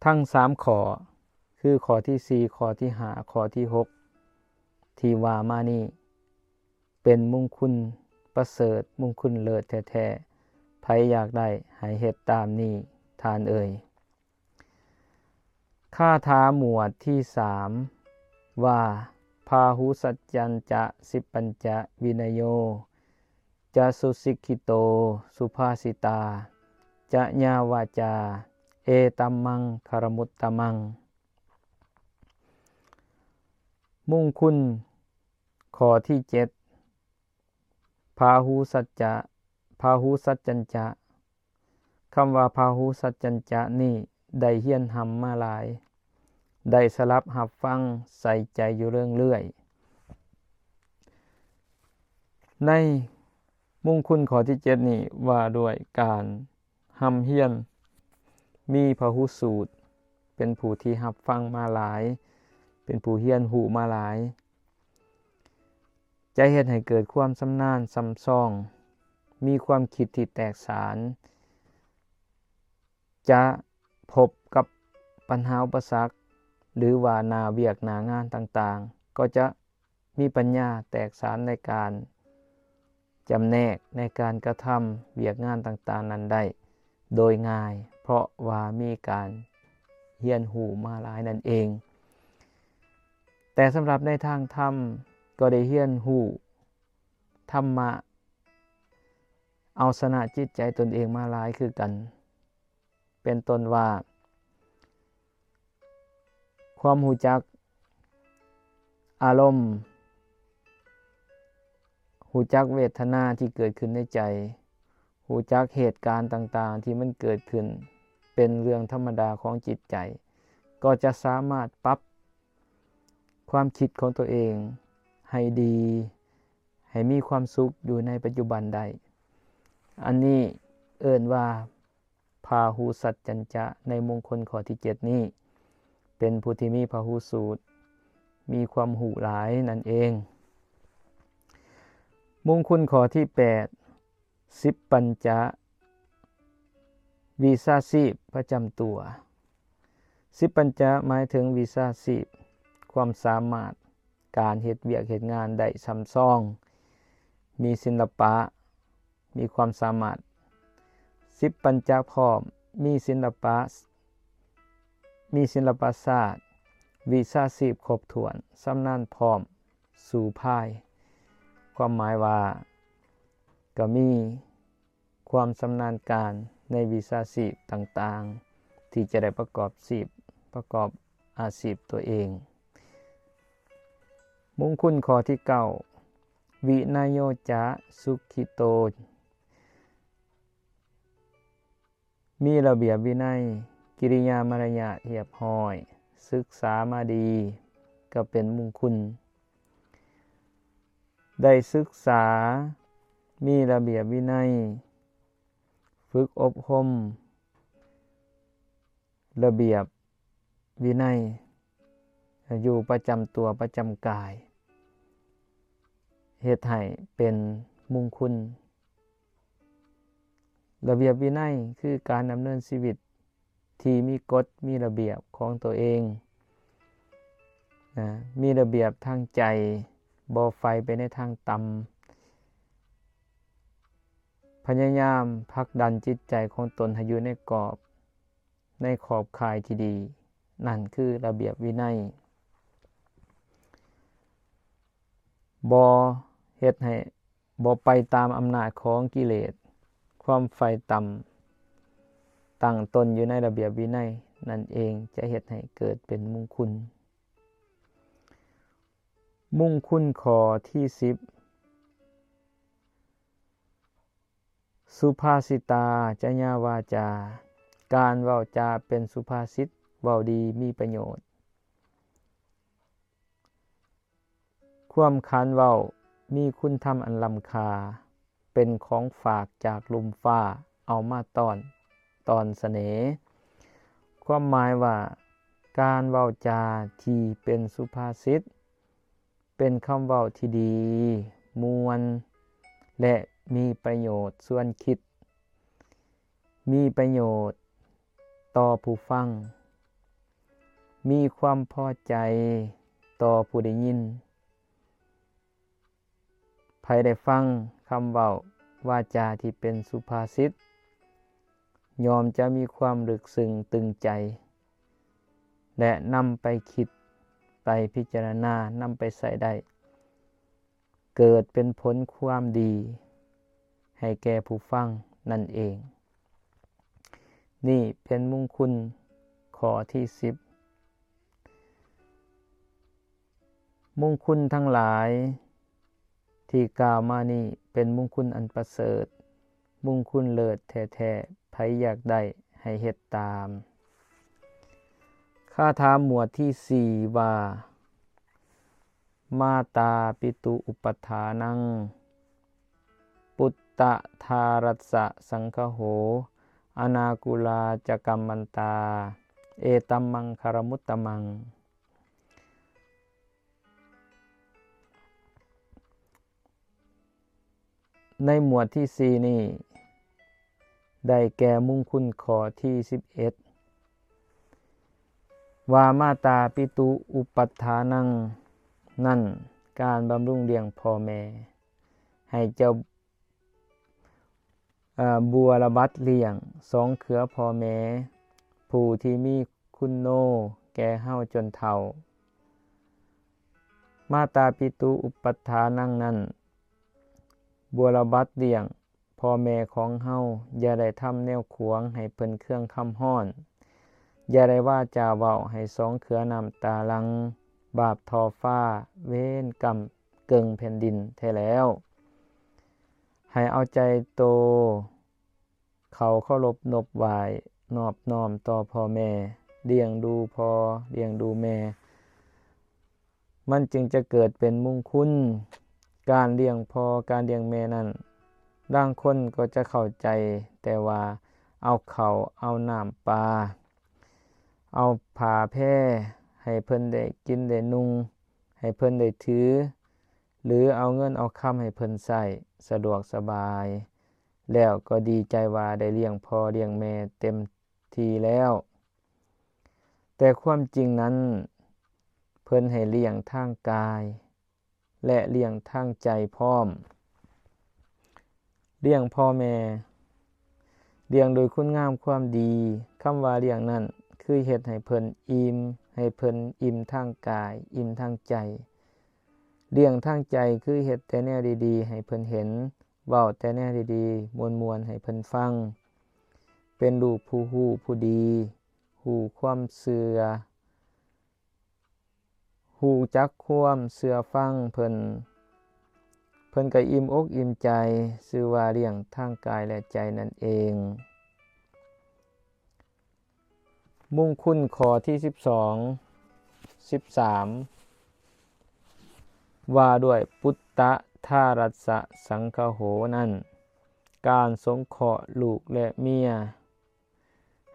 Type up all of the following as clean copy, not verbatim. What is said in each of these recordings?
ทั้ง3ข้อคือข้อที่4ข้อที่5ข้อที่6ที่ว่ามานี้เป็นมงคลประเสริฐมงคลเลิศแท้ๆไผอยากได้ให้เฮ็ดตามนี้ทานเอ่ยคาถาหมวดที่3ว่าพาหุสัจจัญจะสิปัญจะวินโยจะสุสิกขิโตสุภาสิตาจะญาวาจาเอตัมมังคารมุตตมังมงคลข้อที่7พาหุสัจจะพาหุสัจจัญจะคำว่าพาหุสัจจัญจะนี่ได้เฮียนหำมาหลายได้สลับหับฟังใส่ใจอยู่เรื่อยๆในมงคลข้อที่7นี่ว่าด้วยการหำเฮียนมีพหุสูตรเป็นผู้ที่หับฟังมาหลายเป็นผู้เฮียนหูมาหลายจะเฮ็ดให้เกิดความชำนาญซ้ำซ้องมีความคิดที่แตกฉานจะพบกับปัญหาอุปสรรคหรือว่าหน้าเวียกหน้างานต่างๆก็จะมีปัญญาแตกฉานในการจำแนกในการกระทำเวียกงานต่างๆนั้นได้โดยง่ายเพราะว่ามีการเฮียนหูมาหลายนั่นเองแต่สำหรับในทางธรรมก็ได้เฮียนหูธรรมะเอาชนะจิตใจตนเองมาหลายคือกันเป็นต้นว่าความรู้จักอารมณ์รู้จักเวทนาที่เกิดขึ้นในใจรู้จักเหตุการณ์ต่างๆที่มันเกิดขึ้นเป็นเรื่องธรรมดาของจิตใจก็จะสามารถปรับความคิดของตัวเองให้ดีให้มีความสุขอยู่ในปัจจุบันได้อันนี้เอิ้นว่าพาหุสัจจัญจะในมงคลข้อที่7นี้เป็นผู้ที่มีพหุสูตรมีความหูหลายนั่นเองมงคลข้อที่8สิบปัญจะวิชาชีพประจำตัวสิบปัญจะหมายถึงวิชาชีพความสามารถการเฮ็ดเวียกเฮ็ดงานได้ซ้ำซ้องมีศิลปะมีความสามารถสิบปัญจะพร้อมมีศิลปะศาสตร์วิชาชีพครบถ้วนชำนาญพร้อมสู่ภายความหมายว่าก็มีความชำนาญการในวิชาชีพต่างๆที่จะได้ประกอบอาชีพตัวเองมงคลข้อที่9วินโยจะสุขิโตมีระเบียบวินัยกิริยามารยาทเรียบร้อยศึกษามาดีก็เป็นมงคลได้ศึกษามีระเบียบวินัยฝึกอบรมระเบียบวินัยอยู่ประจำตัวประจำกายเฮ็ดให้เป็นมงคลระเบียบวินัยคือการดำเนินชีวิตที่มีกฎมีระเบียบของตัวเองมีระเบียบทางใจบ่ไฟไปในทางต่ำพยายามผลักดันจิตใจของตนให้อยู่ในขอบข่ายที่ดีนั่นคือระเบียบวินัยบ่เฮ็ดให้บ่ไปตามอำนาจของกิเลสความไฟต่ำตั้งตนอยู่ในระเบียบวินัยนั่นเองจะเฮ็ดให้เกิดเป็นมงคลมงคลข้อที่10สุภาษิตาจญาวาจาการเว้าจาเป็นสุภาษิตเว้าดีมีประโยชน์ความคันเว้ามีคุณธรรมอันล้ำค่าเป็นของฝากจากลมฟ้าเอามาตอนเสน่ห์ความหมายว่าการเว้าจาที่เป็นสุภาษิตเป็นคำเว้าที่ดีมวลและมีประโยชน์ส่วนคิดมีประโยชน์ต่อผู้ฟัง มีความพอใจต่อผู้ได้ยินไผได้ฟังคำเว้าวาจาที่เป็นสุภาษิตยอมจะมีความลึกซึ้งตึงใจและนำไปคิดไปพิจารณานำไปใส่ได้เกิดเป็นผลความดีให้แก่ผู้ฟังนั่นเองนี่เป็นมงคลข้อที่10มงคลทั้งหลายที่กล่าวมานี่เป็นมงคลอันประเสริฐมงคลเลิศแท้ๆไผอยากได้ให้เฮ็ดตามข้าถามหมวดที่4ว่ามาตาปิตุอุปทานังปุตตะทารัสสะสังคโหอนากุลาจกัมมันตาเอตัมมังคารมุตตมังในหมวดที่4นี้ได้แก่มงคลข้อที่11ว่ามาตาปิตุอุปัฏฐานังนั่นการบำรุงเลี้ยงพ่อแม่ให้เจ้าบัวระบัดเลี้ยงสองเขือพ่อแม่ผู้ที่มีคุณโนแก่เฮาจนเฒ่ามาตาปิตุอุปัฏฐานังนั้นบัวระบัดเลี้ยงพ่อแม่ของเฮาอย่าได้ทำแนวขวางให้เพิ่นเครื่องคำฮ้อนอย่าได้ว่าจาเว้าให้สองเขือน้ำตาลังบาปทอฟ้าเว้นกรรมเกิงแผ่นดินแท้แล้วให้เอาใจโตเขาเคารพนบไหว้นอบน้อมต่อพ่อแม่เลี้ยงดูพ่อเลี้ยงดูแม่มันจึงจะเกิดเป็นมงคลการเลี้ยงพ่อการเลี้ยงแม่นั้นบางคนก็จะเข้าใจแต่ว่าเอาข้าวเอาน้ำปลาเอาผ้าแพร่ให้เพิ่นได้กินได้นุ่งให้เพิ่นได้ถือหรือเอาเงินเอาคำให้เพิ่นใช้สะดวกสบายแล้วก็ดีใจว่าได้เลี้ยงพ่อเลี้ยงแม่เต็มที่แล้วแต่ความจริงนั้นเพิ่นให้เลี้ยงทางกายและเลี้ยงทางใจพร้อมเลี้ยงพ่อแม่เลี้ยงโดยคุณงามความดีคำว่าเลี้ยงนั้นคือเฮ็ดให้เพิ่นอิ่มให้เพิ่นอิ่มทางกายอิ่มทางใจเลี้ยงทางใจคือเฮ็ดแต่แนวดีๆให้เพิ่นเห็นเว้าแต่แนวดีๆม่วนๆให้เพิ่นฟังเป็นลูกผู้รู้ผู้ดีรู้ความเชื่อรู้จักความเชื่อฟังเพิ่นก็อิ่มอกอิ่มใจชื่อว่าเลี้ยงทางกายและใจนั่นเองมงคลข้อที่12 13ว่าด้วยปุตตะทารัสสะสังคโหนั้นการสงเคราะห์ลูกและเมีย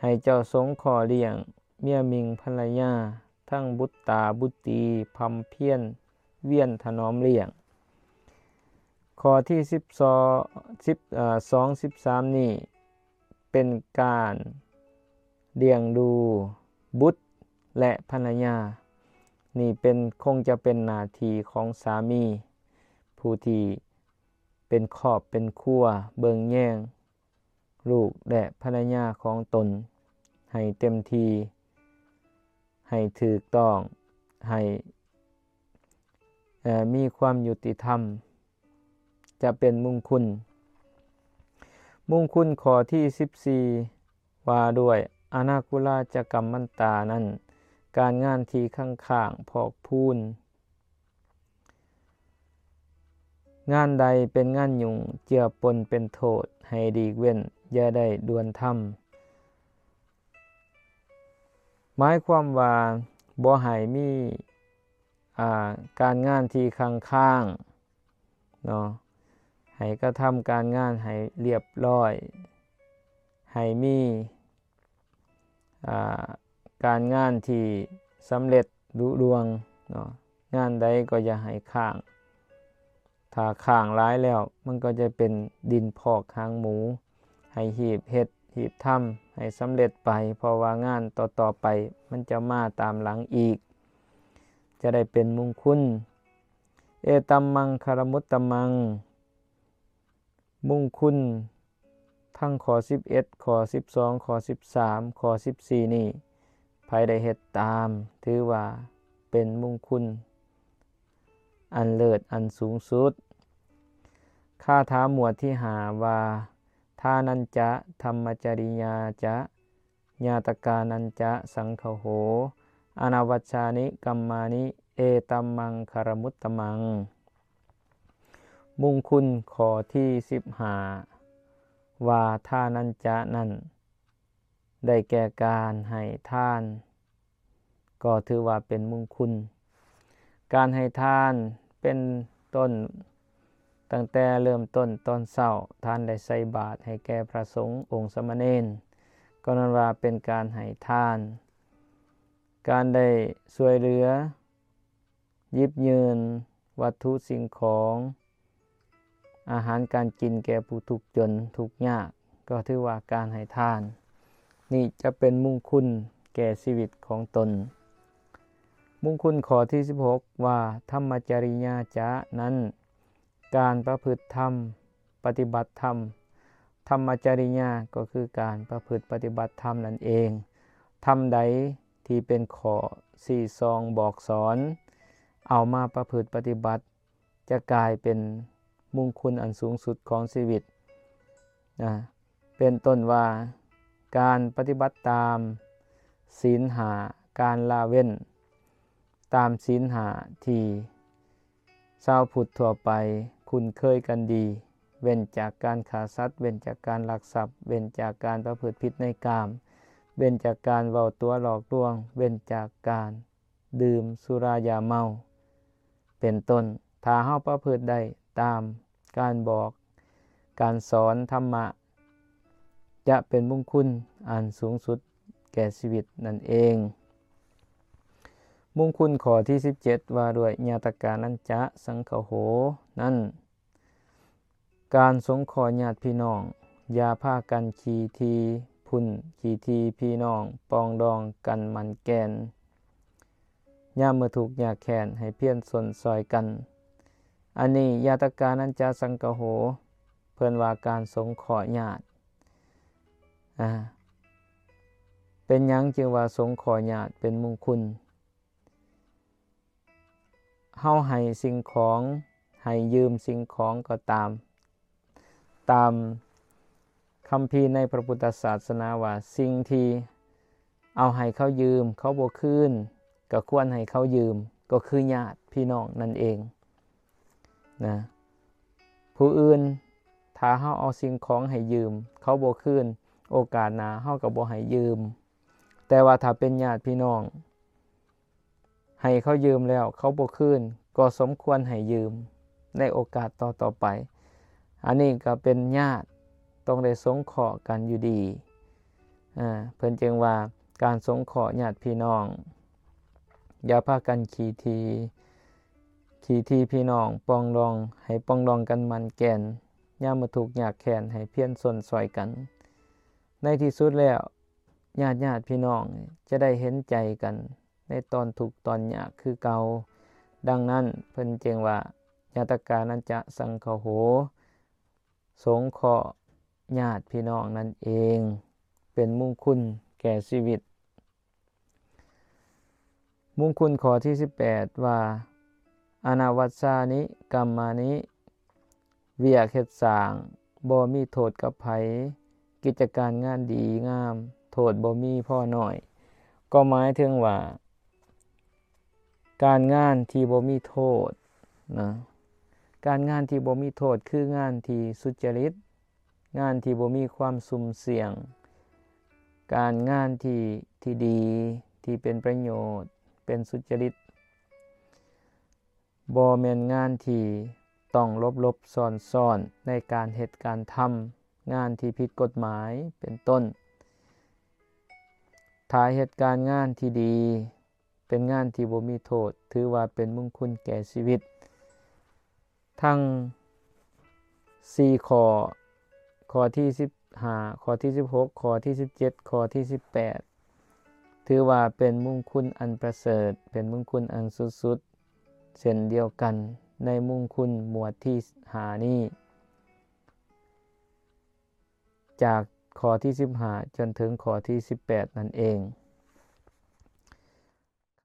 ให้เจ้าสงเคราะห์เลี้ยงเมียมิงภรรยาทั้งบุตรตาบุตรีพำเพียรเวียนถนอมเลี้ยงข้อที่13นี่เป็นการเลี้ยงดูบุตรและภรรยานี่คงจะเป็นหน้าที่ของสามีผู้ที่เป็นครอบเป็นครัวเบิ่งแย่งลูกและภรรยาของตนให้เต็มที่ให้ถูกต้องให้มีความยุติธรรมจะเป็นมงคลข้อที่14ว่าด้วยอนาคุลาจกัมมันตานั้นการงานที่ข้างๆพอกพูนงานใดเป็นงานยุ่งเจือปนเป็นโทษให้ดีเว้นอย่าได้ด่วนทำหมายความว่าบ่ให้มีการงานที่ข้างๆเนาะให้กระทำการงานให้เรียบร้อยให้มีการงานที่สำเร็จลุล่วงเนาะงานใดก็อย่าให้ข้างถ้าข้างหลายแล้วมันก็จะเป็นดินพอกหางหมูให้หีบเฮ็ดหีบทำให้ ให้สำเร็จไปเพราะว่างานต่อๆไปมันจะมาตามหลังอีกจะได้เป็นมงคลเอตัมมังคารมุตตมังมงคลทั้งข้อ11ข้อ12ข้อ13ข้อ14นี่ไผได้เฮ็ดตามถือว่าเป็นมงคลอันเลิศอันสูงสุดคาถาหมวดที่5ว่าทานันจะธรรมจริยาจะญาตกานันจะสังคโหอนาวัชชานิกัมมานิเอตัมมังคารมุตตมังมงคลข้อที่15ว่าทานันจะนั้นได้แก่การให้ทานก็ถือว่าเป็นมงคลการให้ทานเป็นต้นตั้งแต่เริ่มต้นตอนเช้าท่านได้ใส่บาตรให้แก่พระสงฆ์องค์สามเณรก็นั้นว่าเป็นการให้ทานการได้ช่วยเหลือหยิบยืนวัตถุสิ่งของอาหารการกินแก่ผู้ทุกข์จนทุกข์ยากก็ถือว่าการให้ทานนี่จะเป็นมงคลแก่ชีวิตของตนมงคลข้อที่16ว่าธรรมจริยาจะนั้นการประพฤติธรรมปฏิบัติธรรมธรรมจริยาก็คือการประพฤติปฏิบัติธรรมนั่นเองธรรมใดที่เป็นข้อ42บอกสอนเอามาประพฤติปฏิบัติจะกลายเป็นมงคลอันสูงสุดของชีวิตเป็นต้นว่าการปฏิบัติตามศีล5การละเว้นตามศีล5ที่ชาวพุทธทั่วไปคุ้นเคยกันดีเว้นจากการฆ่าสัตว์เว้นจากการลักทรัพย์เว้นจากการประพฤติผิดในกามเว้นจากการเว้าตัวหลอกลวงเว้นจากการดื่มสุรายาเมาเป็นต้นถ้าเฮาประพฤติได้ตามการบอกการสอนธรรมะจะเป็นมงคลอันสูงสุดแก่ชีวิตนั่นเองมงคลข้อที่17ว่าด้วยญาตกานันจะสังคโหนั้นการสงเคราะห์ญาติพี่น้องอย่าพากันขี้ทีพุ่นขี้ทีพี่น้องปองดองกันมันแกนยามเมื่อทุกข์ยากแค้นให้เพียรสนซอยกันอันนี้ญาตกานันจะสังคโหเพิ่นว่าการสงเคราะห์ญาติเป็นหยังจึงว่าสงเคราะห์ญาติเป็นมงคลเฮาให้สิ่งของให้ยืมสิ่งของก็ตามคัมภีร์ในพระพุทธศาสนาว่าสิ่งที่เอาให้เขายืมเขาบ่คืนก็ควรให้เขายืมก็คือญาติพี่น้องนั่นเองนะผู้อื่นถ้าเฮาเอาสิ่งของให้ยืมเขาบ่คืนโอกาสหน้าเฮาก็บ่ให้ยืมแต่ว่าถ้าเป็นญาติพี่น้องให้เขายืมแล้วเขาบ่คืนก็สมควรให้ยืมในโอกาสต่อไปอันนี้ก็เป็นญาติต้องได้สงเคราะห์กันอยู่ดีเพิ่นจึงว่าการสงเคราะห์ญาติพี่น้องอย่าพากันขี้ทีพี่น้องปองดองให้ปองดองกันมันแก่นยามเมื่อทุกข์ยากแค้นให้เพียรสนซอยกันในที่สุดแล้วญาติพี่น้องจะได้เห็นใจกันในตอนทุกข์ตอนยากคือเก่าดังนั้นเพิ่นจึงว่าญาตกานันจะสังคโหสงเคราะห์ญาติพี่น้องนั่นเองเป็นมงคลแก่ชีวิตมงคลข้อที่18ว่าอนาวัชชานิกัมมานิเวียกเฮ็ดสร้างบ่มีโทษกับไผกิจการงานดีงามโทษบ่มีพ่อน้อยก็หมายถึงว่าการงานที่บ่มีโทษนะการงานที่บ่มีโทษคืองานที่สุจริตงานที่บ่มีความสุ่มเสี่ยงการงานที่ดีที่เป็นประโยชน์เป็นสุจริตบ่แม่นงานที่ต้องลบซ่อนในการเฮ็ดการทำงานที่ผิดกฎหมายเป็นต้นถ้าเฮ็ดการงานที่ดีเป็นงานที่บ่มีโทษถือว่าเป็นมงคลแก่ชีวิตทั้ง4ข้อที่ 15ข้อที่16ข้อที่17ข้อที่18ถือว่าเป็นมงคุณอันประเสริฐเป็นมงคุณอันสุดๆเช่นเดียวกันในมงคุณหมวดที่5นี้จากข้อที่15จนถึงข้อที่18นั่นเอง